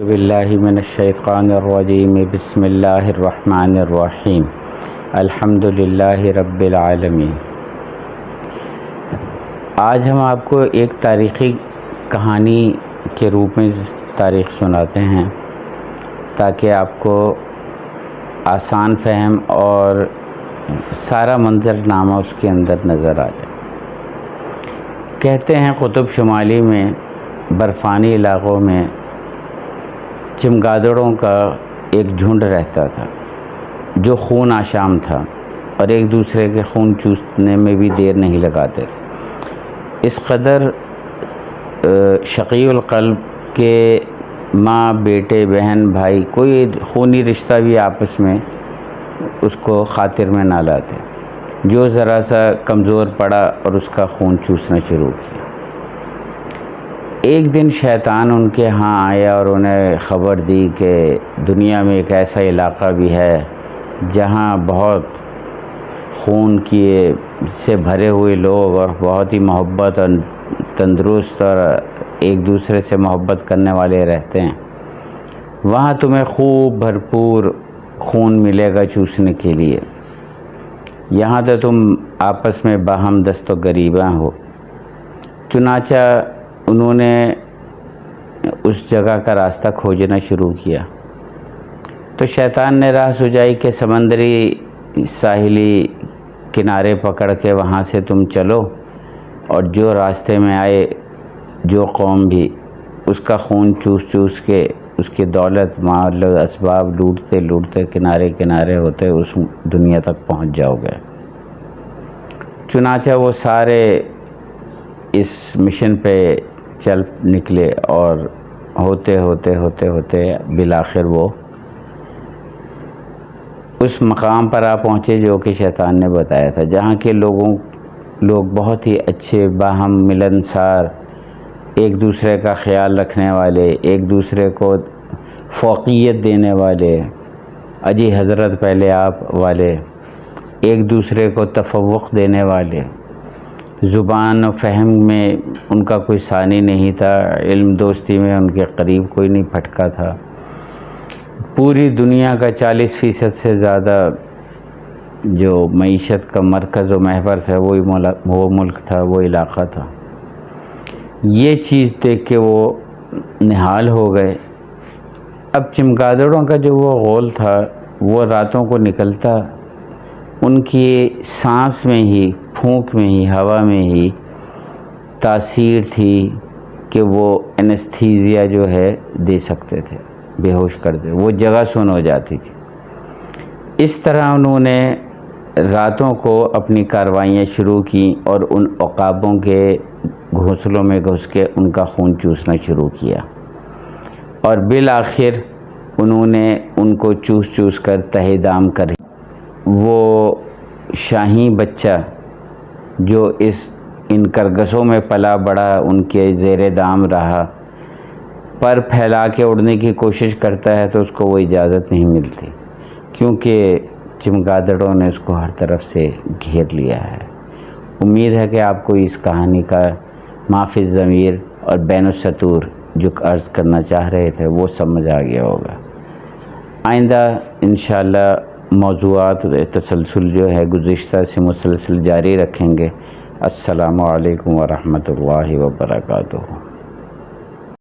باللہ من الشیطان الرجیم بسم اللہ الرحمن الرحیم الحمد للہ رب العالمین۔ آج ہم آپ کو ایک تاریخی کہانی کے روپ میں تاریخ سناتے ہیں تاکہ آپ کو آسان فہم اور سارا منظرنامہ اس کے اندر نظر آ جائے۔ کہتے ہیں قطب شمالی میں برفانی علاقوں میں چمگادڑوں کا ایک جھنڈ رہتا تھا جو خون آشام تھا اور ایک دوسرے کے خون چوسنے میں بھی دیر نہیں لگاتے۔ اس قدر شقی القلب کے ماں بیٹے بہن بھائی کوئی خونی رشتہ بھی آپس میں اس کو خاطر میں نہ لاتے۔ جو ذرا سا کمزور پڑا اور اس کا خون چوسنا شروع کیا۔ ایک دن شیطان ان کے ہاں آیا اور انہیں خبر دی کہ دنیا میں ایک ایسا علاقہ بھی ہے جہاں بہت خون کیے سے بھرے ہوئے لوگ اور بہت ہی محبت اور تندرست اور ایک دوسرے سے محبت کرنے والے رہتے ہیں۔ وہاں تمہیں خوب بھرپور خون ملے گا چوسنے کے لیے۔ یہاں تو تم آپس میں باہم دست و گریباں ہو۔ چنانچہ انہوں نے اس جگہ کا راستہ کھوجنا شروع کیا تو شیطان نے راہ سجائی کہ سمندری ساحلی کنارے پکڑ کے وہاں سے تم چلو اور جو راستے میں آئے جو قوم بھی اس کا خون چوس چوس کے اس کی دولت مال اسباب لوٹتے لوٹتے کنارے کنارے ہوتے اس دنیا تک پہنچ جاؤ گے۔ چنانچہ وہ سارے اس مشن پہ چل نکلے اور ہوتے ہوتے ہوتے ہوتے بالآخر وہ اس مقام پر آ پہنچے جو کہ شیطان نے بتایا تھا، جہاں کے لوگ بہت ہی اچھے باہم ملنسار، ایک دوسرے کا خیال رکھنے والے، ایک دوسرے کو فوقیت دینے والے، اجی حضرت پہلے آپ والے، ایک دوسرے کو تفوق دینے والے، زبان و فہم میں ان کا کوئی ثانی نہیں تھا، علم دوستی میں ان کے قریب کوئی نہیں پھٹکا تھا۔ پوری دنیا کا 40% سے زیادہ جو معیشت کا مرکز و محور تھا وہ ملک تھا، وہ علاقہ تھا۔ یہ چیز دیکھ کے وہ نہال ہو گئے۔ اب چمگادڑوں کا جو وہ غول تھا وہ راتوں کو نکلتا، ان کی سانس میں ہی، پھونک میں ہی، ہوا میں ہی تاثیر تھی کہ وہ انستھیزیا جو ہے دے سکتے تھے، بے ہوش کر دے، وہ جگہ سن ہو جاتی تھی۔ اس طرح انہوں نے راتوں کو اپنی کاروائیاں شروع کی اور ان عقابوں کے گھونسلوں میں گھس کے ان کا خون چوسنا شروع کیا اور بالآخر انہوں نے ان کو چوس چوس کر تہہ دام کر وہ شاہی بچہ جو ان کرگسوں میں پلا بڑا ان کے زیر دام رہا، پر پھیلا کے اڑنے کی کوشش کرتا ہے تو اس کو وہ اجازت نہیں ملتی کیونکہ چمگادڑوں نے اس کو ہر طرف سے گھیر لیا ہے۔ امید ہے کہ آپ کو اس کہانی کا ما فی الضمیر اور بین السطور جو عرض کرنا چاہ رہے تھے وہ سمجھ آ گیا ہوگا۔ آئندہ انشاءاللہ موضوعات تسلسل جو ہے گزشتہ سے مسلسل جاری رکھیں گے۔ السلام علیکم ورحمۃ اللہ وبرکاتہ۔